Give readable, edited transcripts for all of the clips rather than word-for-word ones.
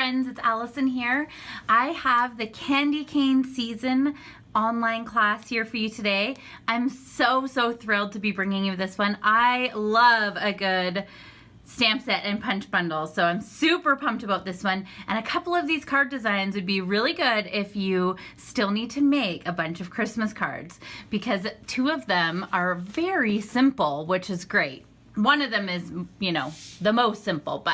friends, it's Allison here. I have the Candy Cane Season online class here for you today. I'm so thrilled to be bringing you this one. I love a good stamp set and punch bundle, so I'm super pumped about this one. And a couple of these card designs would be really good if you still need to make a bunch of Christmas cards, because two of them are very simple, which is great. One of them is, you know, the most simple,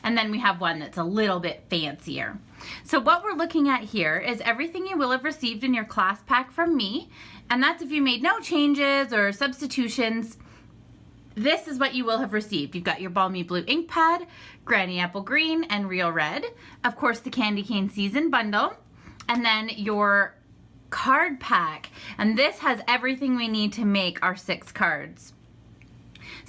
and then we have one that's a little bit fancier. So what we're looking at here is everything you will have received in your class pack from me, and that's if you made no changes or substitutions. This is what you will have received. You've got your Balmy Blue ink pad, Granny Apple Green, and Real Red. Of course, the Candy Cane Season bundle, and then your card pack. And this has everything we need to make our 6 cards.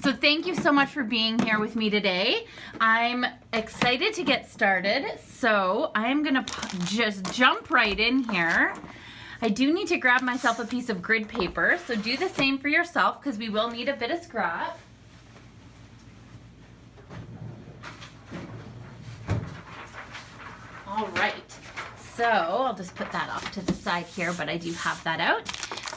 So thank you so much for being here with me today. I'm excited to get started, so I'm gonna just jump right in here. I do need to grab myself a piece of grid paper, so do the same for yourself because we will need a bit of scrap. All right, so I'll just put that off to the side here, but I do have that out.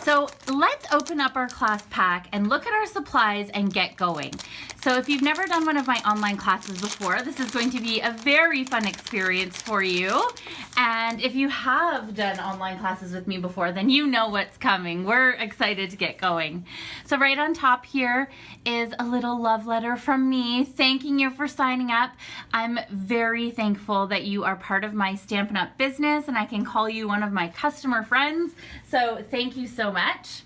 So let's open up our class pack and look at our supplies and get going. So if you've never done one of my online classes before, this is going to be a very fun experience for you. And if you have done online classes with me before, then you know what's coming. We're excited to get going. So right on top here is a little love letter from me thanking you for signing up. I'm very thankful that you are part of my Stampin' Up! Business and I can call you one of my customer friends. So thank you so much.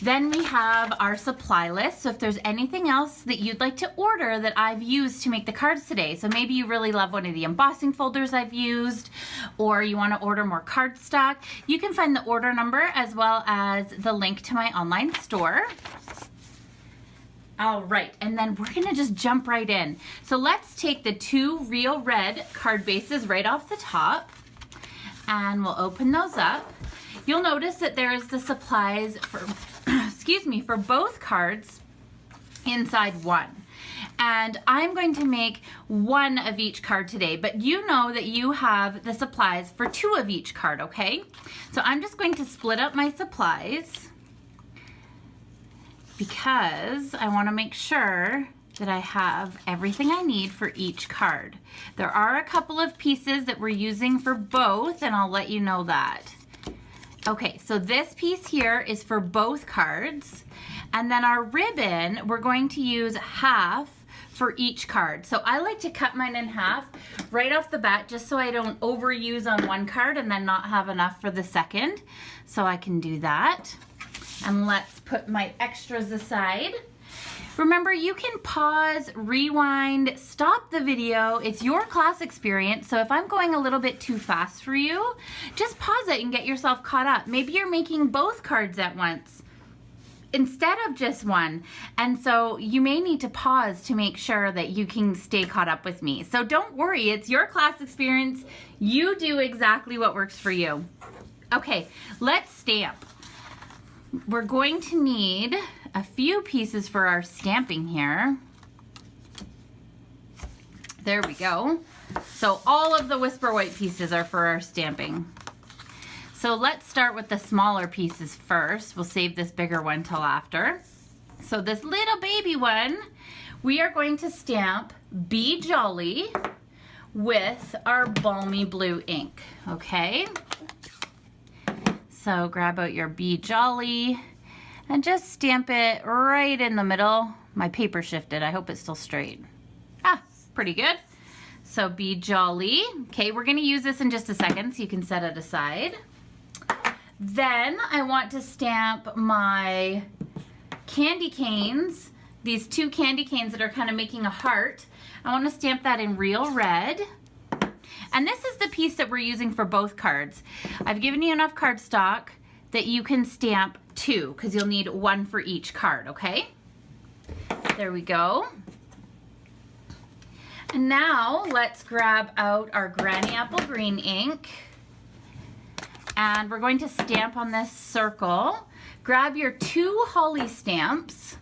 Then we have our supply list. So if there's anything else that you'd like to order that I've used to make the cards today, so maybe you really love one of the embossing folders I've used, or you want to order more cardstock, you can find the order number as well as the link to my online store. All right, and then we're gonna just jump right in. So let's take the 2 Real Red card bases right off the top, and we'll open those up. You'll notice that there is the supplies for, excuse me, for both cards inside one. And I'm going to make 1 of each card today, but you know that you have the supplies for 2 of each card, okay? So I'm just going to split up my supplies because I want to make sure that I have everything I need for each card. There are a couple of pieces that we're using for both, and I'll let you know that. Okay, so this piece here is for both cards, and then our ribbon, we're going to use half for each card. So I like to cut mine in half right off the bat just so I don't overuse on one card and then not have enough for the second. So I can do that. And let's put my extras aside. Remember, you can pause, rewind, stop the video. It's your class experience, so if I'm going a little bit too fast for you, just pause it and get yourself caught up. Maybe you're making both cards at once instead of just one, and so you may need to pause to make sure that you can stay caught up with me. So don't worry, it's your class experience. You do exactly what works for you. Okay, let's stamp. We're going to need a few pieces for our stamping here. There we go. So all of the Whisper White pieces are for our stamping. So let's start with the smaller pieces first. We'll save this bigger one till after. So this little baby one, we are going to stamp Be Jolly with our Balmy Blue ink, okay? So grab out your Be Jolly and just stamp it right in the middle. My paper shifted, I hope it's still straight. Ah, pretty good. So Be Jolly. Okay, we're gonna use this in just a second so you can set it aside. Then I want to stamp my candy canes, these 2 candy canes that are kind of making a heart. I want to stamp that in Real Red. And this is the piece that we're using for both cards. I've given you enough cardstock that you can stamp 2 because you'll need 1 for each card, okay? There we go. And now let's grab out our Granny Apple Green ink. And we're going to stamp on this circle. Grab your 2 holly stamps.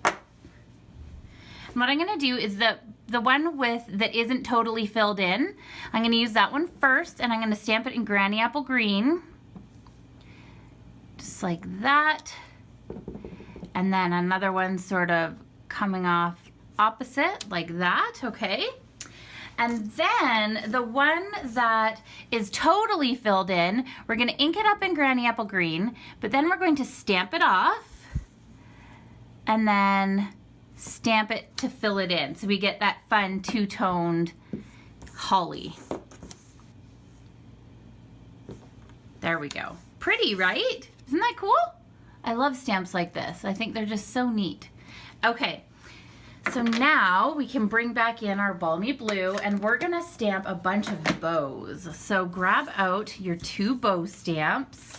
And what I'm gonna do is the the one that isn't totally filled in. I'm gonna use that one first, and I'm gonna stamp it in Granny Apple Green. Just like that. And then another one sort of coming off opposite, like that, okay? And then the one that is totally filled in, we're gonna ink it up in Granny Apple Green, but then we're going to stamp it off and then stamp it to fill it in. So we get that fun two-toned holly. There we go. Pretty, right? Isn't that cool? I love stamps like this. I think they're just so neat. Okay. So now we can bring back in our balmy blue, and we're gonna stamp a bunch of bows. So grab out your 2 bow stamps.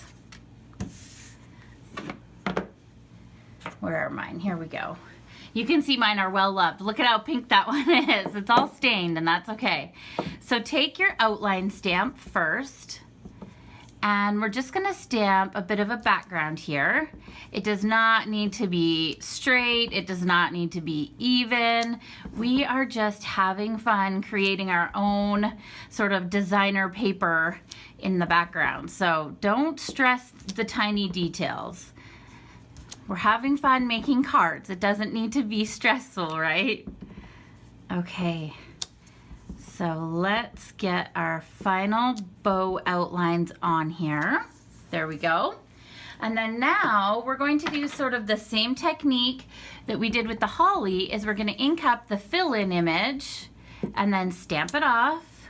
Where are mine? Here we go. You can see mine are well loved. Look at how pink that one is. It's all stained, and that's okay. So take your outline stamp first, and we're just gonna stamp a bit of a background here. It does not need to be straight. It does not need to be even. We are just having fun creating our own sort of designer paper in the background. So don't stress the tiny details. We're having fun making cards. It doesn't need to be stressful, right? Okay. So let's get our final bow outlines on here. There we go. And then now we're going to do sort of the same technique that we did with the holly, is we're going to ink up the fill-in image and then stamp it off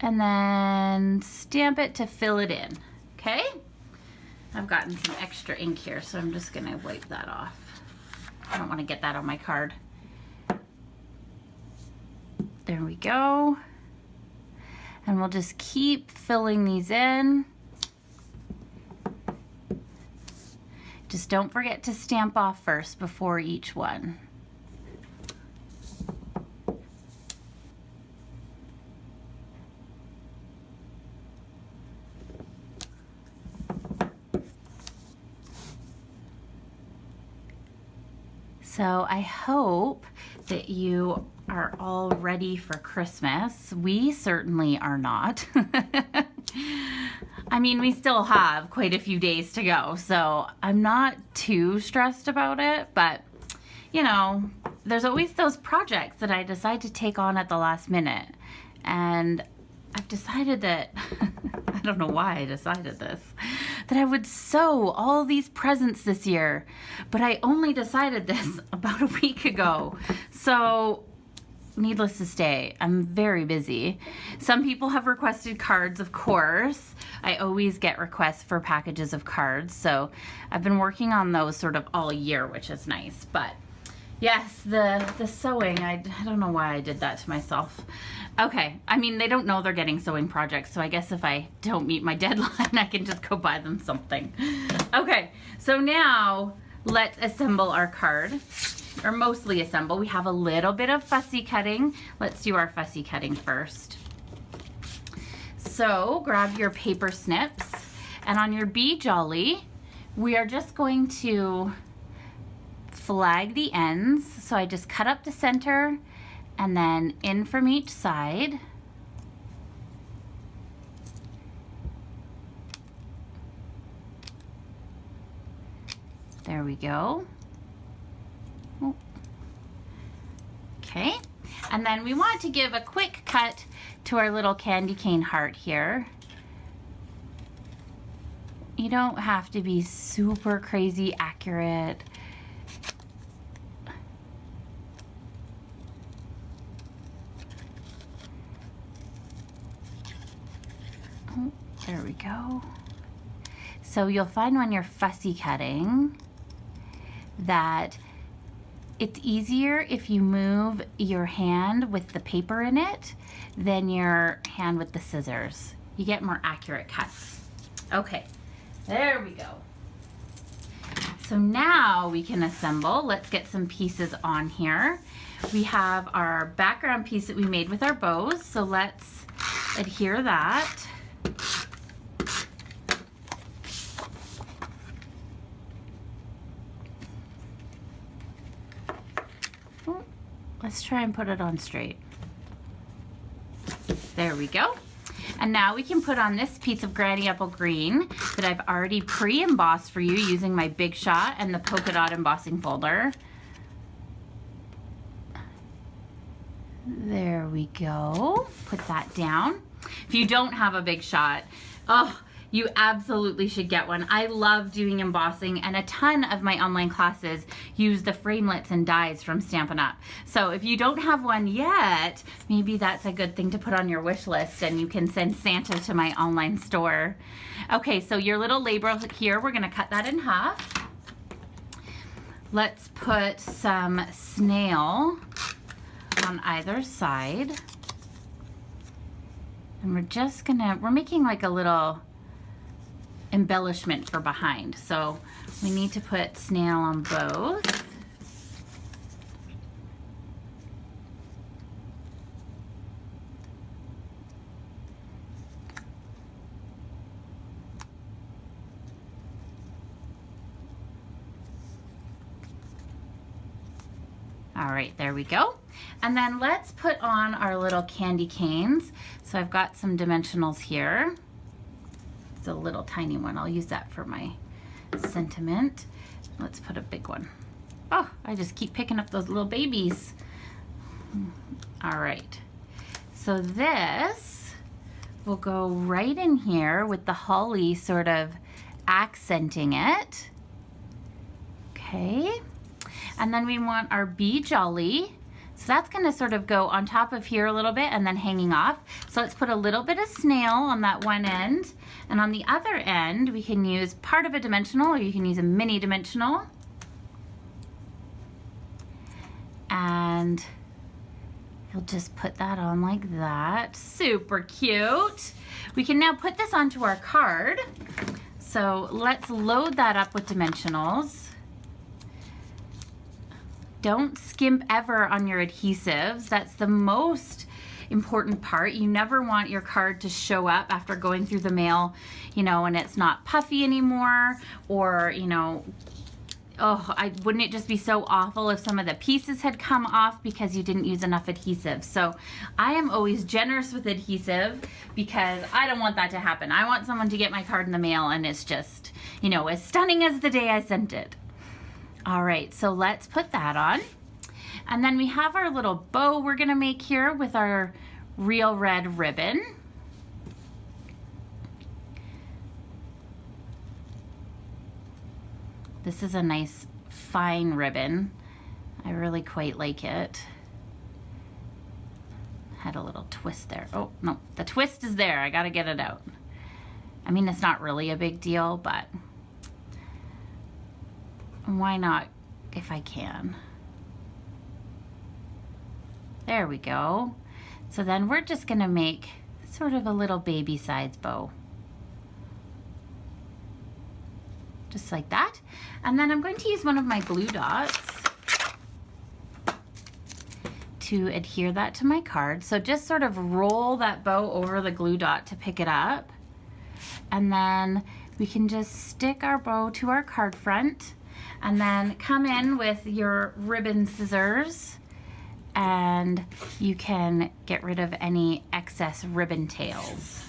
and then stamp it to fill it in, okay? I've gotten some extra ink here, so I'm just going to wipe that off. I don't want to get that on my card. There we go. And we'll just keep filling these in. Just don't forget to stamp off first before each one. So I hope that you are all ready for Christmas. We certainly are not. I mean, we still have quite a few days to go, so I'm not too stressed about it, but you know, there's always those projects that I decide to take on at the last minute, and I've decided that, I don't know why I decided this, that I would sew all these presents this year, but I only decided this about a week ago. So needless to say, I'm very busy. Some people have requested cards, of course. I always get requests for packages of cards, so I've been working on those sort of all year, which is nice. But yes, the sewing, I don't know why I did that to myself. Okay, I mean, they don't know they're getting sewing projects, so I guess if I don't meet my deadline, I can just go buy them something. Okay, so now let's assemble our card, or mostly assemble. We have a little bit of fussy cutting. Let's do our fussy cutting first. So grab your paper snips, and on your Be Jolly, we are just going to flag the ends. So I just cut up the center and then in from each side. There we go. Oh. Okay, and then we want to give a quick cut to our little candy cane heart here. You don't have to be super crazy accurate. Oh, there we go. So you'll find when you're fussy cutting that it's easier if you move your hand with the paper in it than your hand with the scissors. You get more accurate cuts. Okay, there we go. So now we can assemble. Let's get some pieces on here. We have our background piece that we made with our bows, so let's adhere that. let's try and put it on straight. There we go. And now we can put on this piece of Granny Apple Green that I've already pre-embossed for you using my Big Shot and the polka dot embossing folder. There we go. Put that down. If you don't have a Big Shot, oh, you absolutely should get one. I love doing embossing, and a ton of my online classes use the framelits and dies from Stampin' Up. So if you don't have one yet, maybe that's a good thing to put on your wish list, and you can send Santa to my online store. Okay, so your little label here, we're gonna cut that in half. Let's put some snail on either side. And we're making like a little embellishment for behind. So we need to put snail on both. All right, there we go. And then let's put on our little candy canes. So I've got some dimensionals here. It's a little tiny one. I'll use that for my sentiment. Let's put a big one. Oh, I just keep picking up those little babies. All right. So this will go right in here with the holly sort of accenting it. Okay. And then we want our Be Jolly. So that's going to sort of go on top of here a little bit and then hanging off. So let's put a little bit of snail on that one end. And on the other end, we can use part of a dimensional, or you can use a mini dimensional. And you'll just put that on like that. Super cute. We can now put this onto our card. So let's load that up with dimensionals. Don't skimp ever on your adhesives. That's the most important part. You never want your card to show up after going through the mail, you know, and it's not puffy anymore, or, you know, oh, wouldn't it just be so awful if some of the pieces had come off because you didn't use enough adhesive. So I am always generous with adhesive because I don't want that to happen. I want someone to get my card in the mail and it's just, you know, as stunning as the day I sent it. All right, so let's put that on. And then we have our little bow we're gonna make here with our real red ribbon. This is a nice fine ribbon. I really quite like it. Had a little twist there. Oh, no, the twist is there. I gotta get it out. I mean, it's not really a big deal, but why not if I can? There we go. So then we're just gonna make sort of a little baby size bow. Just like that. And then I'm going to use one of my glue dots to adhere that to my card. So just sort of roll that bow over the glue dot to pick it up. And then we can just stick our bow to our card front and then come in with your ribbon scissors, and you can get rid of any excess ribbon tails.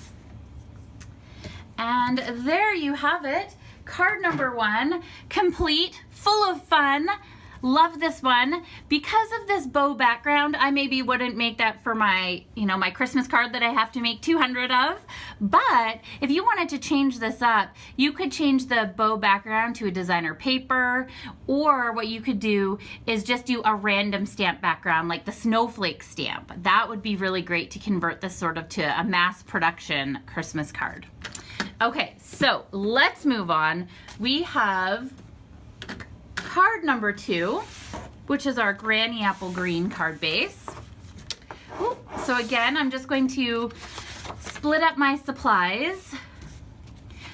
And there you have it. Card number 1, complete, full of fun. Love this one. Because of this bow background, I maybe wouldn't make that for my, you know, my Christmas card that I have to make 200 of. But if you wanted to change this up, you could change the bow background to a designer paper, or what you could do is just do a random stamp background like the snowflake stamp. That would be really great to convert this sort of to a mass production Christmas card. Okay, so let's move on. We have card number 2, which is our Granny Apple Green card base. Ooh, so again, I'm just going to split up my supplies.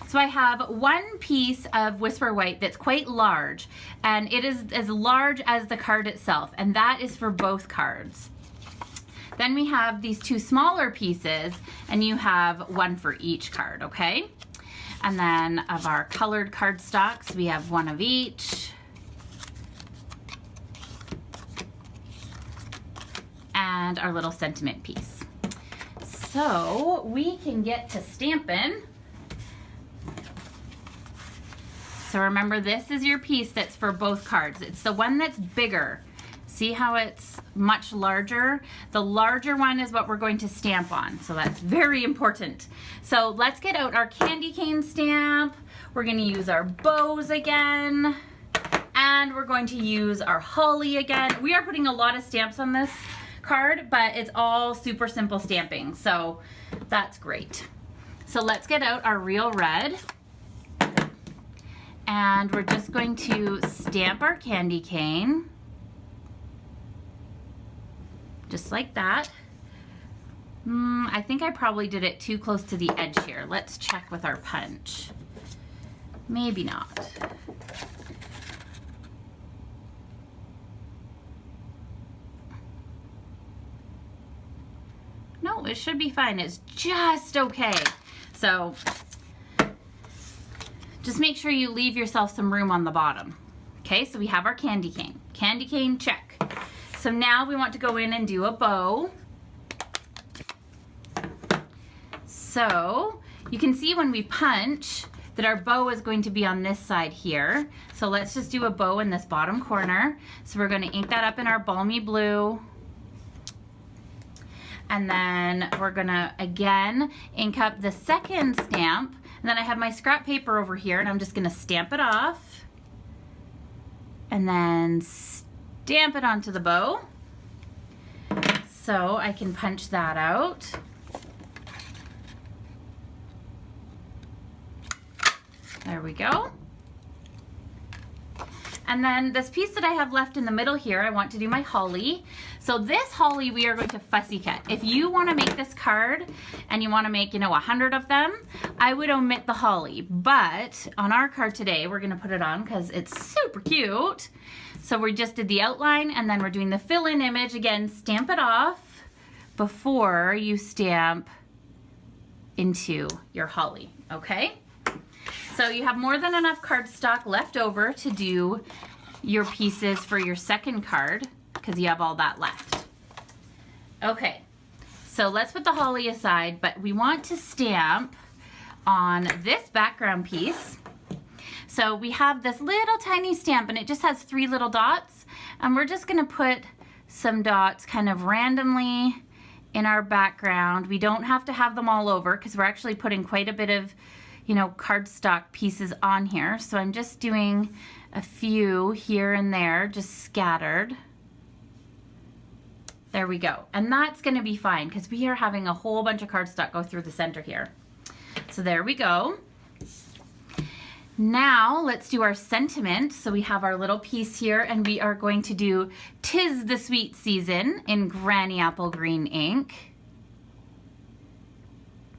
So I have one piece of Whisper White that's quite large, and it is as large as the card itself, and that is for both cards. Then we have these 2 smaller pieces, and you have one for each card, okay? And then of our colored cardstocks, we have one of each. and our little sentiment piece. So we can get to stamping. So remember, this is your piece that's for both cards. It's the one that's bigger. See how it's much larger? The larger one is what we're going to stamp on. So that's very important. So let's get out our candy cane stamp. We're going to use our bows again. And we're going to use our holly again. We are putting a lot of stamps on this card, but it's all super simple stamping. So that's great. So let's get out our Real Red. And we're just going to stamp our candy cane. Just like that. I think I probably did it too close to the edge here. Let's check with our punch. Maybe not. No, it should be fine. It's just okay. So just make sure you leave yourself some room on the bottom. Okay, so we have our candy cane. Candy cane, check. So now we want to go in and do a bow. So you can see when we punch that our bow is going to be on this side here. So let's just do a bow in this bottom corner. So we're going to ink that up in our Balmy Blue. And then we're going to, again, ink up the second stamp. And then I have my scrap paper over here, and I'm just going to stamp it off. And then stamp it onto the bow. So I can punch that out. There we go. And then this piece that I have left in the middle here, I want to do my holly. So this holly we are going to fussy cut. If you want to make this card and you want to make, 100 of them, I would omit the holly. But on our card today, we're going to put it on because it's super cute. So we just did the outline, and then we're doing the fill-in image. Again, stamp it off before you stamp into your holly, okay? So you have more than enough cardstock left over to do your pieces for your second card because you have all that left. Okay, so let's put the holly aside, but we want to stamp on this background piece. So we have this little tiny stamp, and it just has 3 little dots, and we're just gonna put some dots kind of randomly in our background. We don't have to have them all over because we're actually putting quite a bit of cardstock pieces on here. So I'm just doing a few here and there, just scattered. There we go. And that's gonna be fine because we are having a whole bunch of cardstock go through the center here. So there we go. Now let's do our sentiment. So we have our little piece here, and we are going to do "'Tis the Sweet Season" in Granny Apple Green ink.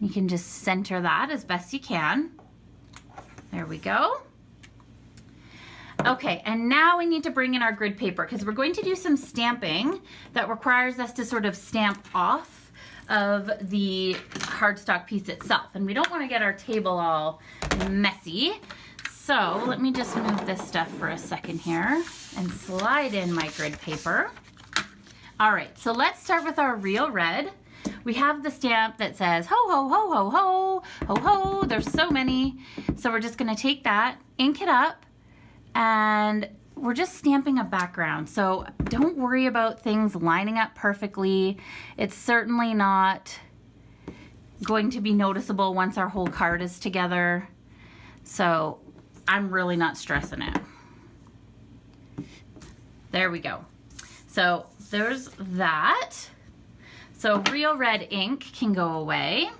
You can just center that as best you can. There we go. Okay, and now we need to bring in our grid paper because we're going to do some stamping that requires us to sort of stamp off of the cardstock piece itself. And we don't want to get our table all messy. So let me just move this stuff for a second here and slide in my grid paper. All right, so let's start with our Real Red. We have the stamp that says ho, ho, ho, ho, ho, ho, ho. There's so many. So we're just gonna take that, ink it up, and we're just stamping a background. So don't worry about things lining up perfectly. It's certainly not going to be noticeable once our whole card is together. So I'm really not stressing it. There we go. So there's that. So Real Red ink can go away.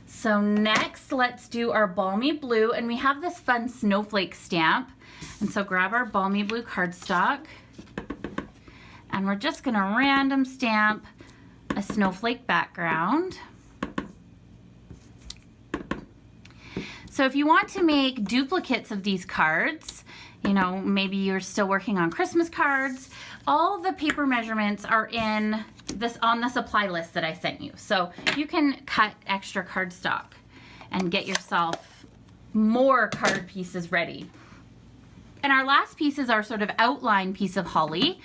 So next, let's do our Balmy Blue, and we have this fun snowflake stamp. And so grab our Balmy Blue cardstock, and we're just gonna random stamp a snowflake background. So if you want to make duplicates of these cards, maybe you're still working on Christmas cards, all the paper measurements are on the supply list that I sent you. So you can cut extra cardstock and get yourself more card pieces ready. And our last piece is our sort of outline piece of holly.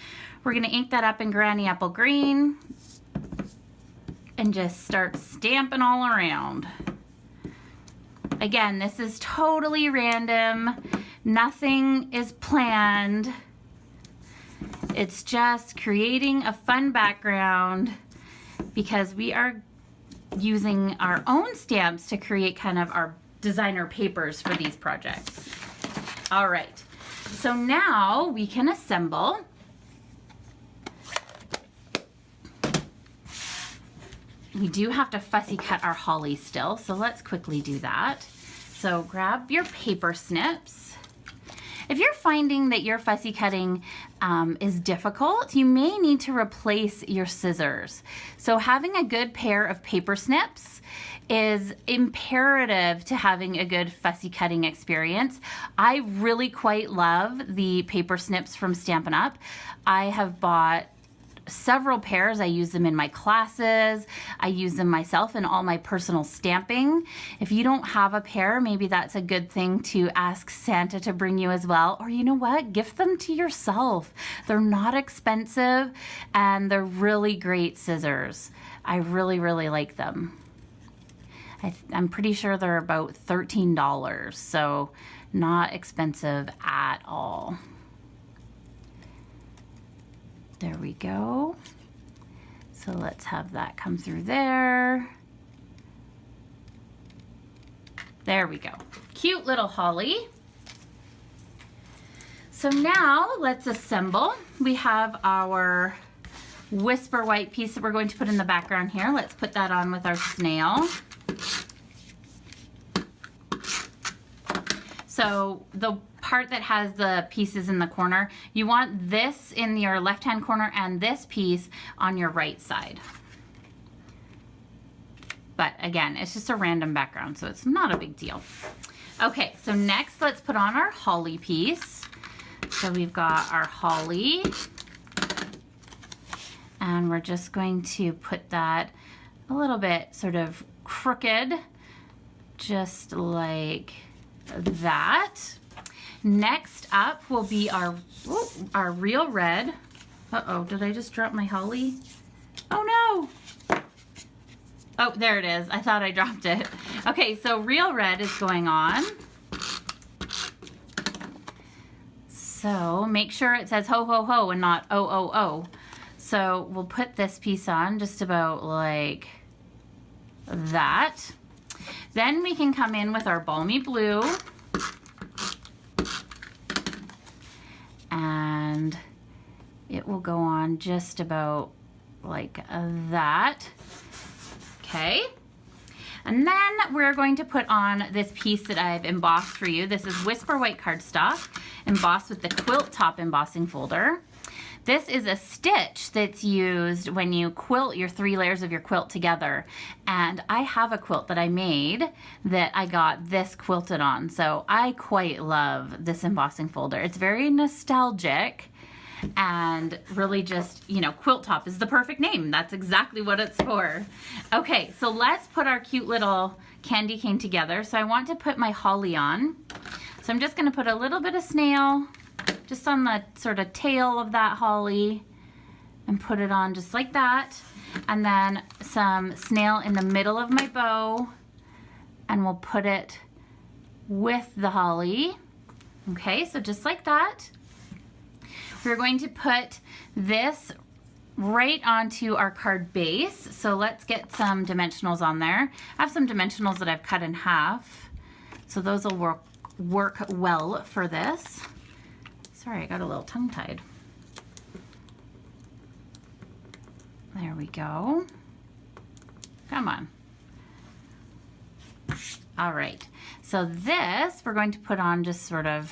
We're gonna ink that up in Granny Apple Green and just start stamping all around. Again, this is totally random. Nothing is planned. It's just creating a fun background because we are using our own stamps to create kind of our designer papers for these projects. All right, so now we can assemble. We do have to fussy cut our holly still, so let's quickly do that. So grab your paper snips. If you're finding that your fussy cutting is difficult, you may need to replace your scissors. So having a good pair of paper snips is imperative to having a good fussy cutting experience. I really quite love the paper snips from Stampin' Up. I have bought several pairs. I use them in my classes. I use them myself in all my personal stamping. If you don't have a pair, maybe that's a good thing to ask Santa to bring you as well. Or you know what? Gift them to yourself. They're not expensive and they're really great scissors. I really, really like them. I'm pretty sure they're about $13, so not expensive at all. There we go. So let's have that come through there. There we go. Cute little holly. So now let's assemble. We have our Whisper White piece that we're going to put in the background here. Let's put that on with our snail. So the part that has the pieces in the corner, you want this in your left-hand corner and this piece on your right side. But again, it's just a random background, so it's not a big deal. Okay, so next let's put on our holly piece. So we've got our holly, and we're just going to put that a little bit sort of crooked, just like that. Next up will be our Real Red. Uh-oh, did I just drop my holly? Oh no! Oh, there it is. I thought I dropped it. Okay, so Real Red is going on. So make sure it says ho ho ho and not oh oh oh. So we'll put this piece on just about like that. Then we can come in with our Balmy Blue. And it will go on just about like that. Okay. And then we're going to put on this piece that I've embossed for you. This is Whisper White cardstock, embossed with the quilt top embossing folder. This is a stitch that's used when you quilt your 3 layers of your quilt together. And I have a quilt that I made that I got this quilted on. So I quite love this embossing folder. It's very nostalgic and really just, you know, quilt top is the perfect name. That's exactly what it's for. Okay, so let's put our cute little candy cane together. So I want to put my holly on. So I'm just gonna put a little bit of snail just on the sort of tail of that holly and put it on just like that. And then some snail in the middle of my bow, and we'll put it with the holly. Okay, so just like that. We're going to put this right onto our card base. So let's get some dimensionals on there. I have some dimensionals that I've cut in half, so those will work well for this. Sorry, I got a little tongue-tied. There we go. Come on. All right, so this we're going to put on just sort of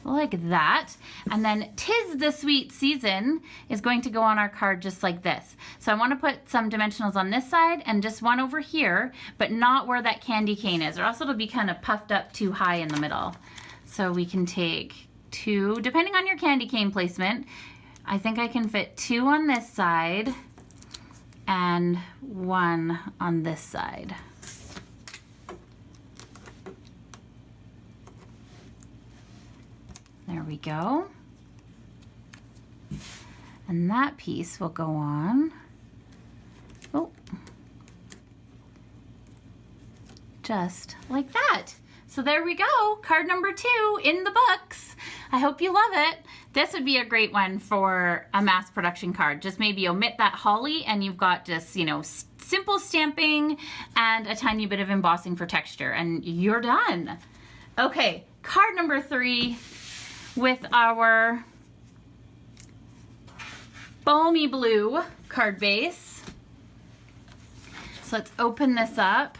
like that. And then 'Tis the Sweet Season is going to go on our card just like this. So I want to put some dimensionals on this side and just one over here, but not where that candy cane is, or else it'll be kind of puffed up too high in the middle. So we can take 2, depending on your candy cane placement. I think I can fit 2 on this side and 1 on this side. There we go. And that piece will go on. Oh. Just like that. So there we go, card number 2 in the books. I hope you love it. This would be a great one for a mass production card. Just maybe omit that holly and you've got just, you know, simple stamping and a tiny bit of embossing for texture and you're done. Okay, card number 3 with our Balmy Blue card base. So let's open this up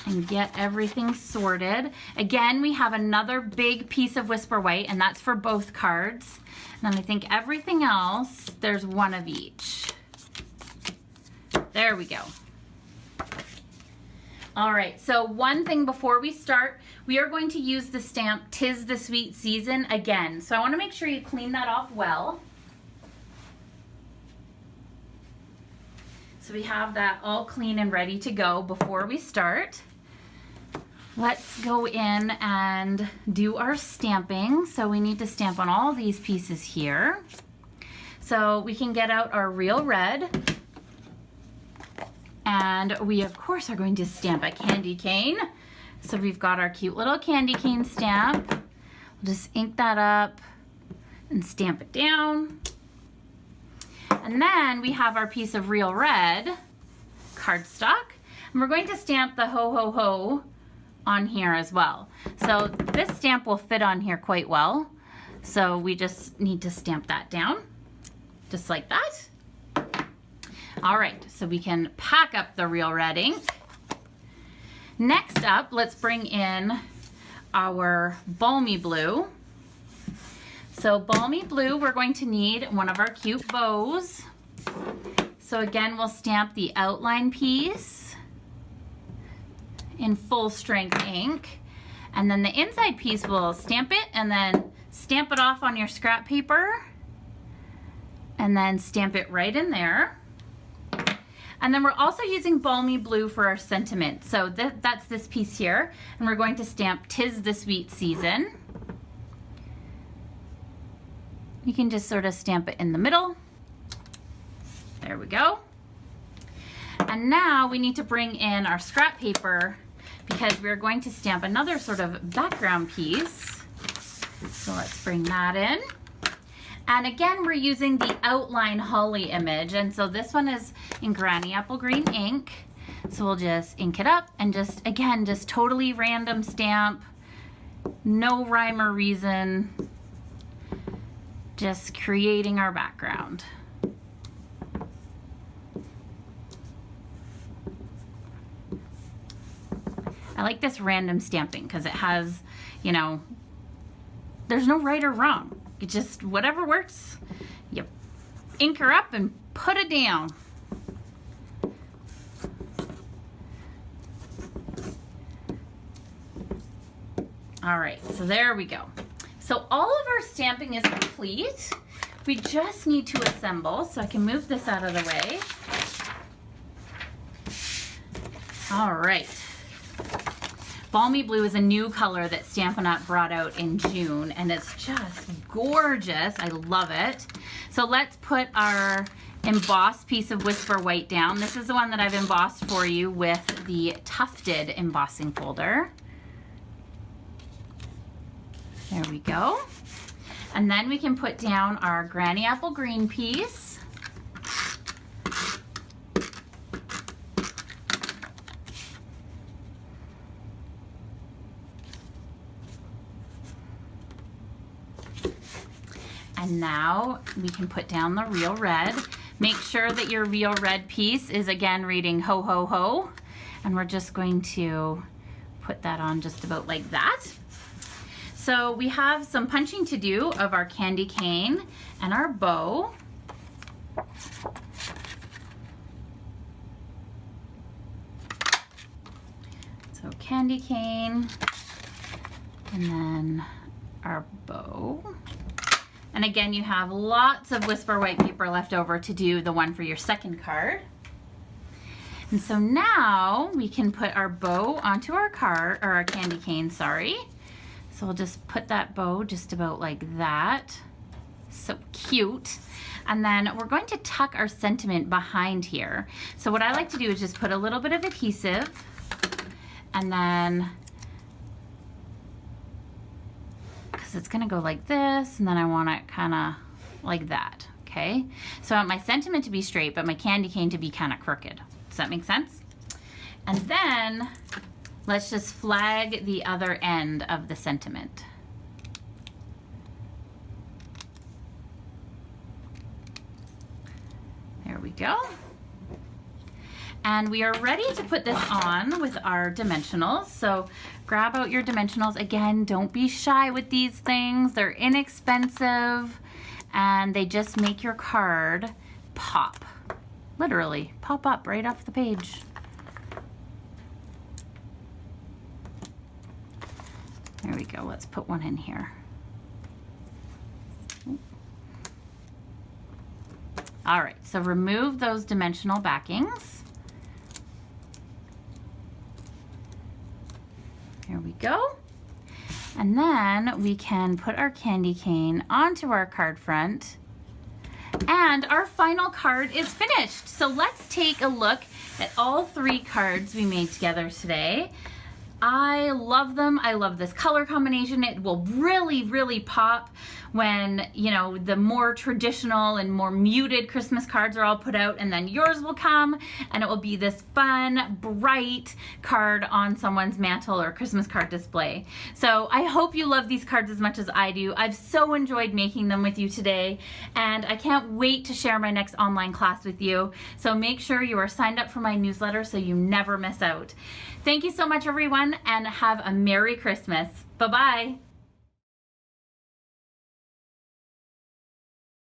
and get everything sorted. Again, we have another big piece of Whisper White, and that's for both cards. And then I think everything else, there's one of each. There we go. All right, so one thing before we start, we are going to use the stamp 'Tis the Sweet Season again. So I wanna make sure you clean that off well. So we have that all clean and ready to go before we start. Let's go in and do our stamping. So we need to stamp on all these pieces here. So we can get out our Real Red. And we of course are going to stamp a candy cane. So we've got our cute little candy cane stamp. We'll just ink that up and stamp it down. And then we have our piece of Real Red cardstock. And we're going to stamp the Ho Ho Ho on here as well. So this stamp will fit on here quite well. So we just need to stamp that down, just like that. All right, so we can pack up the Real Red ink. Next up, let's bring in our Balmy Blue. So Balmy Blue, we're going to need one of our cute bows. So again, we'll stamp the outline piece in full strength ink. And then the inside piece, we'll stamp it and then stamp it off on your scrap paper and then stamp it right in there. And then we're also using Balmy Blue for our sentiment. So that's this piece here. And we're going to stamp 'Tis the Sweet Season. You can just sort of stamp it in the middle. There we go. And now we need to bring in our scrap paper because we're going to stamp another sort of background piece. So let's bring that in. And again, we're using the outline holly image. And so this one is in Granny Apple Green ink. So we'll just ink it up and just, again, just totally random stamp. No rhyme or reason. Just creating our background. I like this random stamping because it has, you know, there's no right or wrong. It just, whatever works, you ink her up and put it down. All right, so there we go. So all of our stamping is complete. We just need to assemble, so I can move this out of the way. All right. Balmy Blue is a new color that Stampin' Up! Brought out in June, and it's just gorgeous. I love it. So let's put our embossed piece of Whisper White down. This is the one that I've embossed for you with the tufted embossing folder. There we go. And then we can put down our Granny Apple Green piece. And now we can put down the Real Red. Make sure that your Real Red piece is again reading ho ho ho. And we're just going to put that on just about like that. So we have some punching to do of our candy cane and our bow. So candy cane and then our bow. And again, you have lots of Whisper White paper left over to do the one for your second card. And so now we can put our bow onto our card, or our candy cane, sorry. So we'll just put that bow just about like that. So cute. And then we're going to tuck our sentiment behind here. So what I like to do is just put a little bit of adhesive, and then, because it's gonna go like this, and then I want it kind of like that, okay? So I want my sentiment to be straight, but my candy cane to be kind of crooked. Does that make sense? And then let's just flag the other end of the sentiment. There we go. And we are ready to put this on with our dimensionals. So grab out your dimensionals. Again, don't be shy with these things. They're inexpensive and they just make your card pop. Literally, pop up right off the page. There we go. Let's put one in here. All right, so remove those dimensional backings. There we go. And then we can put our candy cane onto our card front. And our final card is finished. So let's take a look at all 3 cards we made together today. I love them. I love this color combination. It will really, really pop when, you know, the more traditional and more muted Christmas cards are all put out, and then yours will come and it will be this fun, bright card on someone's mantle or Christmas card display. So I hope you love these cards as much as I do. I've so enjoyed making them with you today, and I can't wait to share my next online class with you. So make sure you are signed up for my newsletter so you never miss out. Thank you so much, everyone, and have a Merry Christmas. Bye-bye.